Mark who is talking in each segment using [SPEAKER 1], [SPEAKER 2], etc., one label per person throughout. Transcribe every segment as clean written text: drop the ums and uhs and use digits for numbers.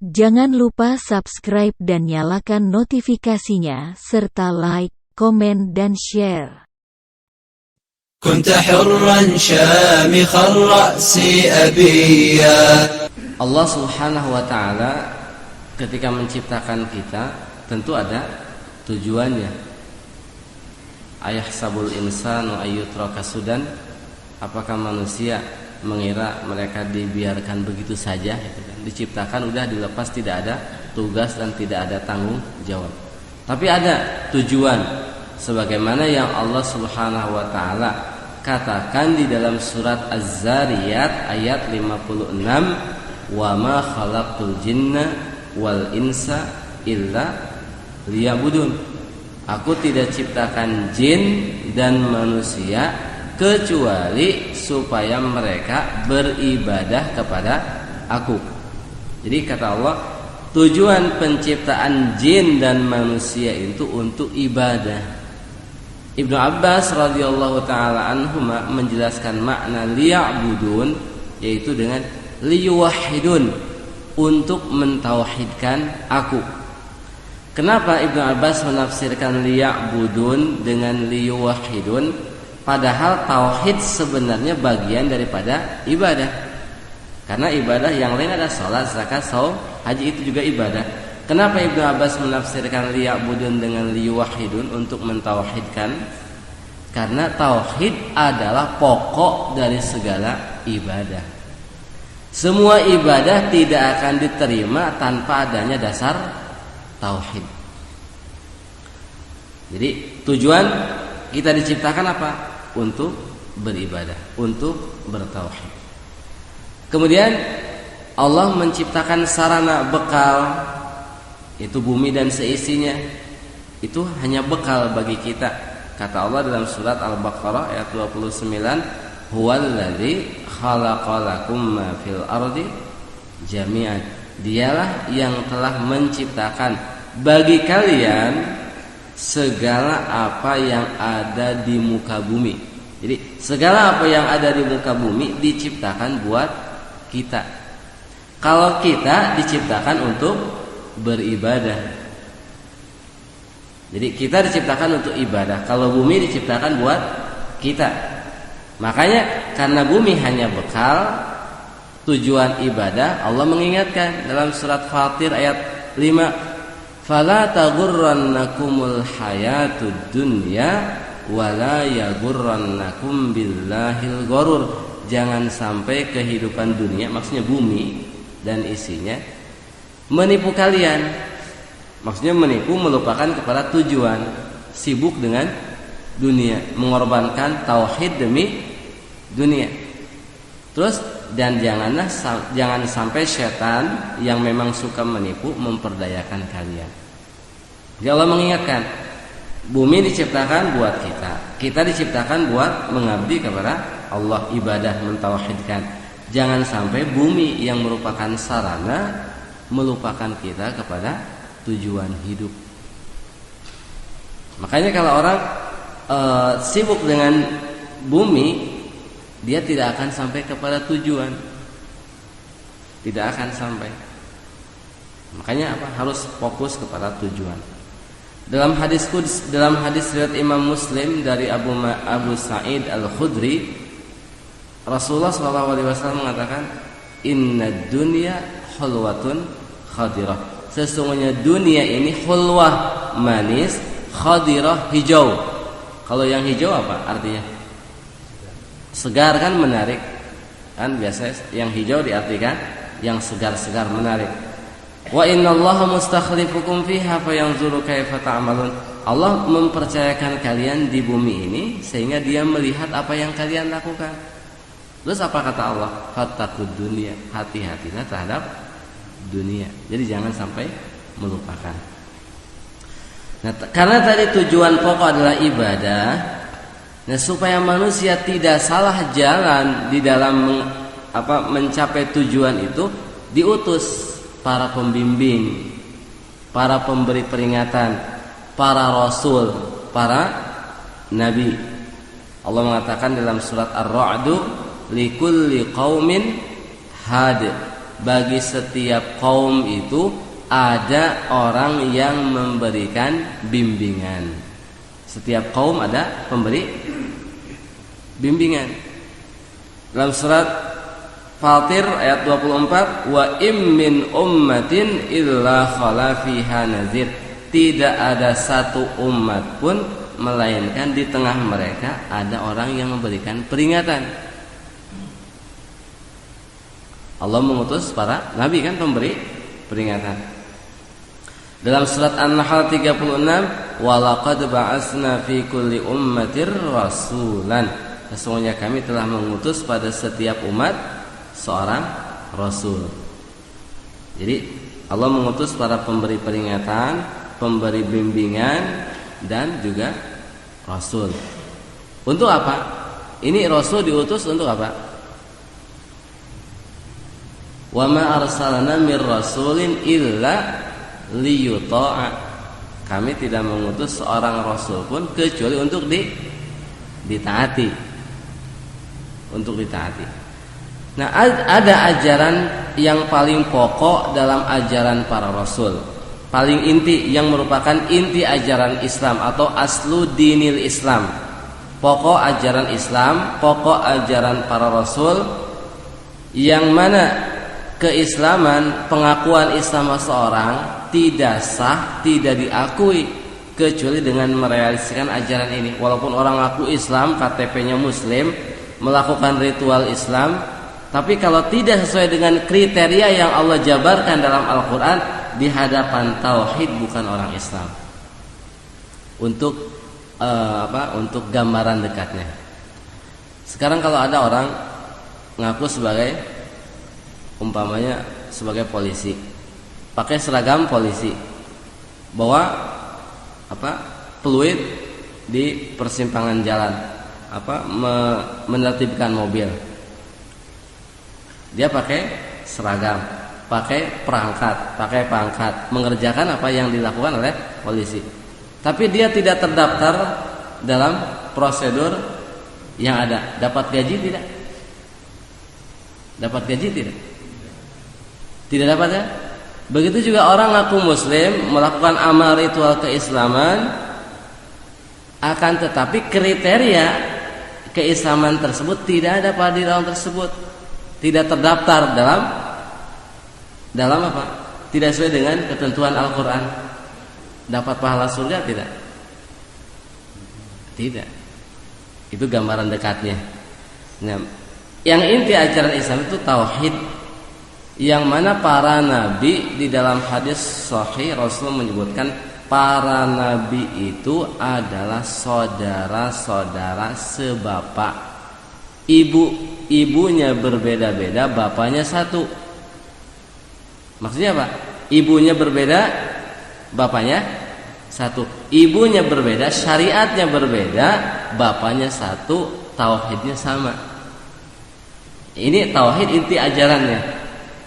[SPEAKER 1] Jangan lupa subscribe dan nyalakan notifikasinya, serta like, komen, dan share.
[SPEAKER 2] كنت حرا شامخ الرأس أبيا.
[SPEAKER 3] Allah Subhanahu wa Ta'ala ketika menciptakan kita tentu ada tujuannya. Ayahsabul insanu ayyutraka sudan, apakah manusia mengira mereka dibiarkan begitu saja gitu kan? Diciptakan udah dilepas, tidak ada tugas dan tidak ada tanggung jawab. Tapi ada tujuan sebagaimana yang Allah Subhanahu wa Ta'ala katakan di dalam surat Az-Zariyat ayat 56, wa ma khalaqtul jinna wal insa illa liya'budun. Aku tidak ciptakan jin dan manusia kecuali supaya mereka beribadah kepada aku. Jadi kata Allah, tujuan penciptaan jin dan manusia itu untuk ibadah. Ibnu Abbas radhiyallahu taala anhuma menjelaskan makna liya'budun yaitu dengan liyuwahhidun, untuk mentauhidkan aku. Kenapa Ibnu Abbas menafsirkan liya'budun dengan liyuwahhidun? Padahal tauhid sebenarnya bagian daripada ibadah. Karena ibadah yang lain ada salat, zakat, saum, haji, itu juga ibadah. Kenapa Ibnu Abbas menafsirkan liya'budun dengan liyuwahhidun, untuk mentauhidkan? Karena tauhid adalah pokok dari segala ibadah. Semua ibadah tidak akan diterima tanpa adanya dasar tauhid. Jadi tujuan kita diciptakan apa? Untuk beribadah, untuk bertauhid. Kemudian Allah menciptakan sarana bekal, itu bumi dan seisinya. Itu hanya bekal bagi kita. Kata Allah dalam surat Al-Baqarah ayat 29, huwallazi khalaqalakum ma fil ardi jami'an. Dialah yang telah menciptakan bagi kalian segala apa yang ada di muka bumi. Jadi segala apa yang ada di muka bumi diciptakan buat kita. Kalau kita diciptakan untuk beribadah. Jadi kita diciptakan untuk ibadah. Kalau bumi diciptakan buat kita. Makanya karena bumi hanya bekal, tujuan ibadah, Allah mengingatkan dalam surat Fatir ayat 5, fala taghurrannakumul hayatud dunya wala yaghurrannakum billahil gharur. Jangan sampai kehidupan dunia, maksudnya bumi dan isinya, menipu kalian. Maksudnya menipu, melupakan kepada tujuan, sibuk dengan dunia, mengorbankan tauhid demi dunia. Terus dan jangan sampai setan yang memang suka menipu memperdayakan kalian. Jadi Allah mengingatkan, bumi diciptakan buat kita, kita diciptakan buat mengabdi kepada Allah, ibadah, mentauhidkan. Jangan sampai bumi yang merupakan sarana melupakan kita kepada tujuan hidup. Makanya kalau orang sibuk dengan bumi, dia tidak akan sampai kepada tujuan. Tidak akan sampai. Makanya apa? Harus fokus kepada tujuan. Dalam hadis riwayat Imam Muslim dari Abu Sa'id Al-Khudri, Rasulullah SAW mengatakan, innad dunya hulwatun khadirah. Sesungguhnya dunia ini hulwah, manis, khadirah, hijau. Kalau yang hijau apa artinya? Segar kan, menarik kan, biasanya yang hijau diartikan yang segar-segar, menarik. Wa innallaha mustakhlifukum fiha fayanzuru kaifa ta'malun. Allah mempercayakan kalian di bumi ini sehingga Dia melihat apa yang kalian lakukan. Terus apa kata Allah? Fattaqud dunya, hati-hatilah terhadap dunia. Jadi jangan sampai melupakan. Nah, karena tadi tujuan pokok adalah ibadah. Nah, supaya manusia tidak salah jalan di dalam mencapai tujuan itu, diutus para pembimbing, para pemberi peringatan, para rasul, para nabi. Allah mengatakan dalam surat Ar-Ra'd, likulli qaumin had. bagi setiap kaum itu ada orang yang memberikan bimbingan. Setiap kaum ada pemberi bimbingan. Dalam surat Fatir ayat 24, wa im min ummatin illa khala fiha nazir. Tidak ada satu umat pun melainkan di tengah mereka ada orang yang memberikan peringatan. Allah mengutus para nabi kan pemberi peringatan. Dalam surat An-Nahl 36, wa laqad ba'atsna fi kulli ummatir rasulan. Sesungguhnya kami telah mengutus pada setiap umat seorang rasul. Jadi Allah mengutus para pemberi peringatan, pemberi bimbingan, dan juga rasul. Untuk apa? Ini rasul diutus untuk apa? Wa ma arsalna mir rasulin illa liyuta'a. Kami tidak mengutus seorang rasul pun kecuali untuk ditaati. Untuk ditaati. Nah, ada ajaran yang paling pokok dalam ajaran para rasul, paling inti, yang merupakan inti ajaran Islam atau aslu dinil Islam. Pokok ajaran Islam, pokok ajaran para rasul, yang mana keislaman, pengakuan Islam seseorang tidak sah, tidak diakui kecuali dengan merealisasikan ajaran ini. Walaupun orang ngaku Islam, KTP-nya Muslim, melakukan ritual Islam, tapi kalau tidak sesuai dengan kriteria yang Allah jabarkan dalam Al-Quran, di hadapan tauhid bukan orang Islam. Untuk Untuk gambaran dekatnya. Sekarang kalau ada orang ngaku sebagai, umpamanya sebagai polisi, pakai seragam polisi, bawa peluit di persimpangan jalan, menertibkan mobil. Dia pakai seragam, pakai perangkat, pakai pangkat, mengerjakan apa yang dilakukan oleh polisi. Tapi dia tidak terdaftar dalam prosedur yang ada. Dapat gaji tidak? Dapat gaji tidak? Tidak dapat ya? Begitu juga orang ngaku muslim, melakukan amal ritual keislaman, akan tetapi kriteria keislaman tersebut tidak ada pada diri orang tersebut, tidak terdaftar dalam apa? Tidak sesuai dengan ketentuan Al-Quran. Dapat pahala surga tidak? Tidak. Itu gambaran dekatnya. Nah, yang inti ajaran Islam itu tauhid, yang mana para nabi di dalam hadis sahih Rasul menyebutkan para nabi itu adalah saudara-saudara sebapak. Ibunya berbeda-beda, bapaknya satu. Maksudnya apa? Ibunya berbeda, bapaknya satu. Ibunya berbeda, syariatnya berbeda, bapaknya satu, tauhidnya sama. Ini tauhid inti ajarannya.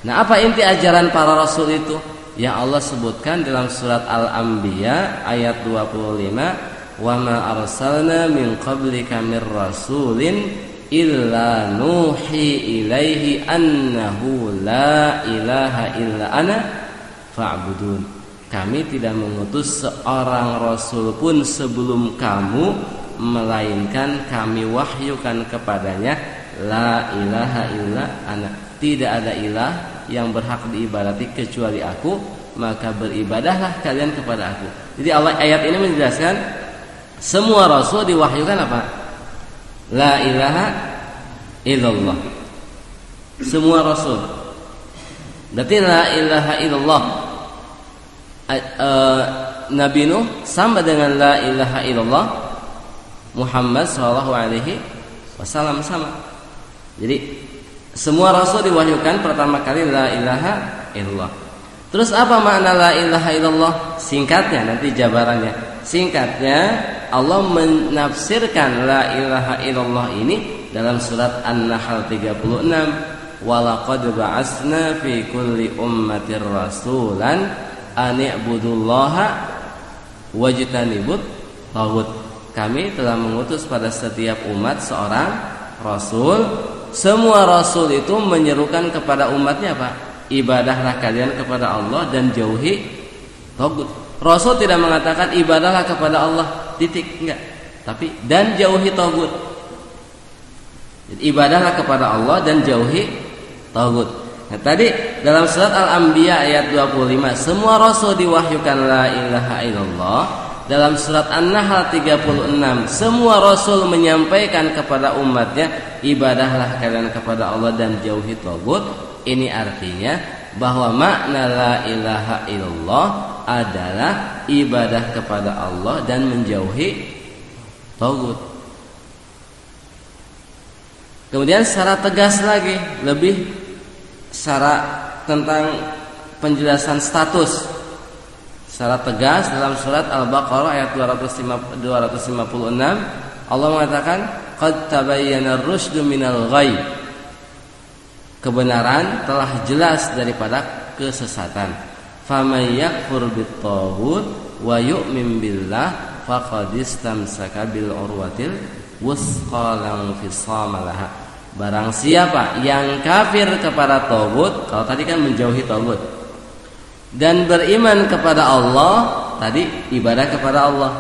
[SPEAKER 3] Nah, apa inti ajaran para rasul itu? Yang Allah sebutkan dalam surat Al-Anbiya ayat 25, "Wa ma arsalna min qablika mir rasulin illa nuhi ilaihi annahu la ilaha illa ana fa'budun." Kami tidak mengutus seorang rasul pun sebelum kamu, melainkan kami wahyukan kepadanya la ilaha illa ana. Tidak ada ilah yang berhak diibadati kecuali aku, maka beribadahlah kalian kepada aku. Jadi Allah ayat ini menjelaskan semua rasul diwahyukan apa? La ilaha illallah. Semua rasul. Berarti la ilaha illallah. Nabi Nuh sama dengan la ilaha illallah. Muhammad SAW sama. Jadi semua rasul diwahyukan pertama kali la ilaha illallah. Terus apa makna la ilaha illallah? Singkatnya nanti jabarannya. Singkatnya Allah menafsirkan la ilaha illallah ini dalam surat An-Nahl 36. Walaqad ba'atsna fi kulli ummatir rasulan ani'budullaha wajtanibut taghut. Kami telah mengutus pada setiap umat seorang rasul. Semua rasul itu menyerukan kepada umatnya apa? ibadahlah kalian kepada Allah dan jauhi tagut. Rasul tidak mengatakan ibadahlah kepada Allah titik, enggak. Tapi dan jauhi tagut. Jadi ibadahlah kepada Allah dan jauhi tagut. Nah, tadi dalam surat Al-Anbiya ayat 25 semua rasul diwahyukan la ilaha illallah. Dalam surat An-Nahl 36 semua rasul menyampaikan kepada umatnya ibadahlah kalian kepada Allah dan jauhi tagut. Ini artinya bahwa makna la ilaha illallah adalah ibadah kepada Allah dan menjauhi tagut. Kemudian secara tegas lagi lebih secara tentang penjelasan status secara tegas dalam surat Al-Baqarah ayat 256 Allah mengatakan qad tabayyana ar-rusydu minal ghayy, kebenaran telah jelas daripada kesesatan. Faman yakfur bit-taghut wa yu'min billah faqad istamsaka bil urwatil wusqa lam fisama laha. Barang siapa yang kafir kepada taghut, kalau tadi kan menjauhi taghut, dan beriman kepada Allah, tadi ibadah kepada Allah,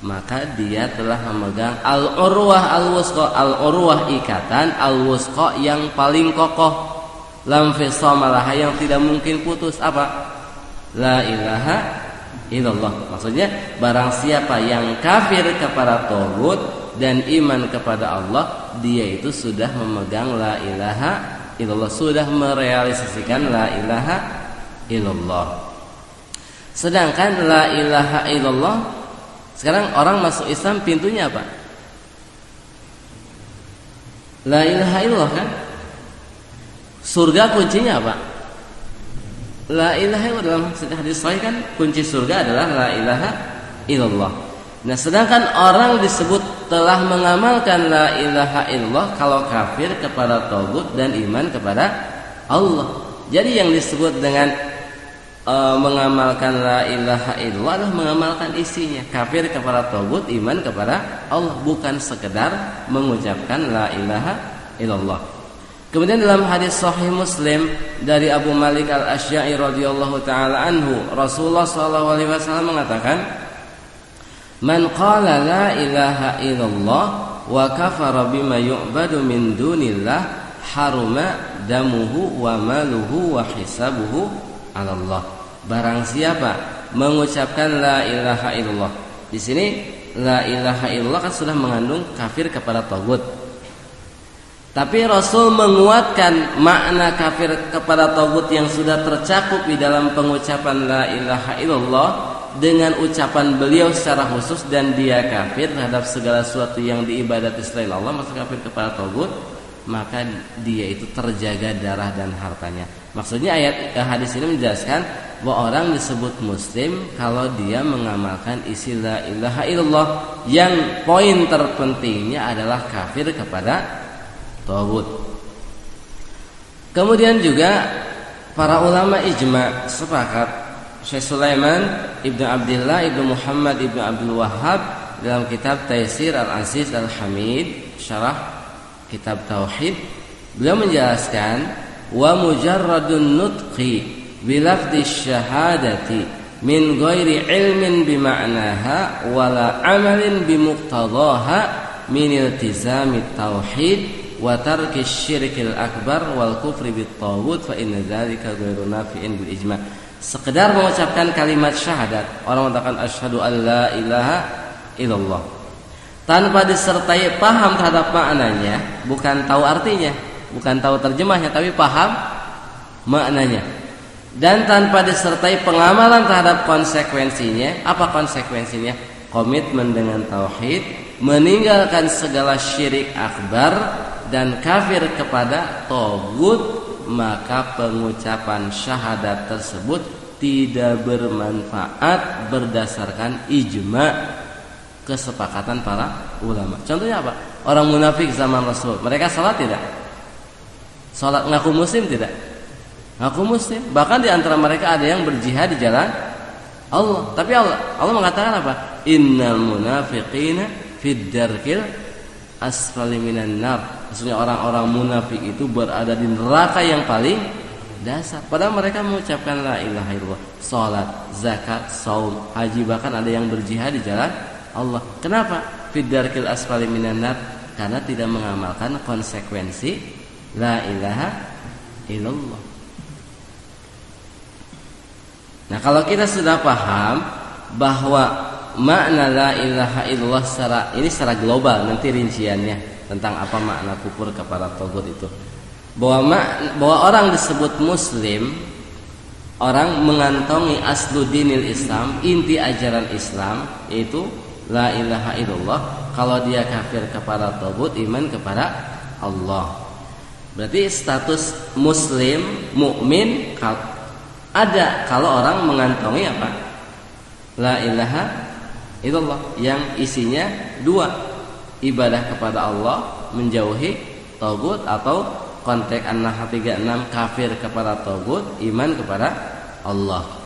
[SPEAKER 3] maka dia telah memegang al-urwah al-wusqa. Al-urwah ikatan, al-wusqa yang paling kokoh, lam fisama laha yang tidak mungkin putus. Apa? La ilaha illallah. Maksudnya barang siapa yang kafir kepada taghut dan iman kepada Allah, dia itu sudah memegang la ilaha illallah, sudah merealisasikan la ilaha illallah. Sedangkan la ilaha illallah, sekarang orang masuk Islam pintunya apa? La ilaha illallah kan? Surga kuncinya apa? La ilaha illallah. Dalam hadis sahih kan kunci surga adalah la ilaha illallah. Nah, sedangkan orang disebut telah mengamalkan la ilaha illallah kalau kafir kepada taghut dan iman kepada Allah. Jadi yang disebut dengan mengamalkan la ilaha illallah adalah mengamalkan isinya, kafir kepada taghut, iman kepada Allah, bukan sekedar mengucapkan la ilaha illallah. Kemudian dalam hadis sahih Muslim dari Abu Malik Al-Asy'ari radhiyallahu taala anhu, Rasulullah sallallahu alaihi wasallam mengatakan, "Man qala la ilaha illallah wa kafara bima yu'badu min dunillah haruma damuhu wa maluhu wa hisabuhu 'ala Allah." Barang siapa mengucapkan la ilaha illallah. Di sini la ilaha illallah kan sudah mengandung kafir kepada taghut. Tapi Rasul menguatkan makna kafir kepada taghut yang sudah tercakup di dalam pengucapan la ilaha illallah dengan ucapan beliau secara khusus, dan dia kafir terhadap segala sesuatu yang diibadati selain Allah, masuk kafir kepada taghut, maka dia itu terjaga darah dan hartanya. Maksudnya hadis ini menjelaskan bahwa orang disebut muslim kalau dia mengamalkan isi la ilaha illallah yang poin terpentingnya adalah kafir kepada taghut. Kemudian juga para ulama ijma sepakat, Syekh Sulaiman Ibnu Abdullah Ibnu Muhammad Ibnu Abdul Wahhab dalam kitab Taisir Al-Aziz Al-Hamid syarah kitab Tauhid, beliau menjelaskan wa mujarradun nutqi bilafdhi syahadati min ghairi ilmin bima'naha wala amalin bimuqtadaha min iltizami tauhid wa tarki syirkil akbar wal kufri bit taghut fa inna dzalika ghairu nafi'in bil ijma'. Sekedar mengucapkan kalimat syahadat, orang mengatakan asyhadu an la ilaha illallah, tanpa disertai paham terhadap maknanya, bukan tahu artinya, bukan tahu terjemahnya, tapi paham maknanya, dan tanpa disertai pengamalan terhadap konsekuensinya. Apa konsekuensinya? Komitmen dengan tauhid, meninggalkan segala syirik akbar dan kafir kepada taghut, maka pengucapan syahadat tersebut tidak bermanfaat berdasarkan ijma' kesepakatan para ulama. Contohnya apa? Orang munafik zaman Rasul, mereka salat tidak? Salat ngaku muslim tidak? Ngaku muslim. Bahkan di antara mereka ada yang berjihad di jalan Allah. Tapi Allah mengatakan apa? Innal munafiqina fid darkil asfali minan nar. Maksudnya orang-orang munafik itu berada di neraka yang paling dasar. Padahal mereka mengucapkan la ilaha illallah, salat, zakat, saum, haji, bahkan ada yang berjihad di jalan Allah. Kenapa? Fidarkil asfali minan nar, karena tidak mengamalkan konsekuensi la ilaha illallah. Nah, kalau kita sudah paham bahwa makna la ilaha illallah secara global, nanti rinciannya tentang apa makna kufur kepada tagut itu. Bahwa orang disebut muslim, orang mengantongi aslu dinil Islam, inti ajaran Islam, yaitu la ilaha illallah. Kalau dia kafir kepada tagut, iman kepada Allah. Berarti status muslim, mukmin ada kalau orang mengantongi apa? La ilaha illallah yang isinya dua, ibadah kepada Allah, menjauhi tagut, atau konteks An-Nahl 36 kafir kepada tagut, iman kepada Allah.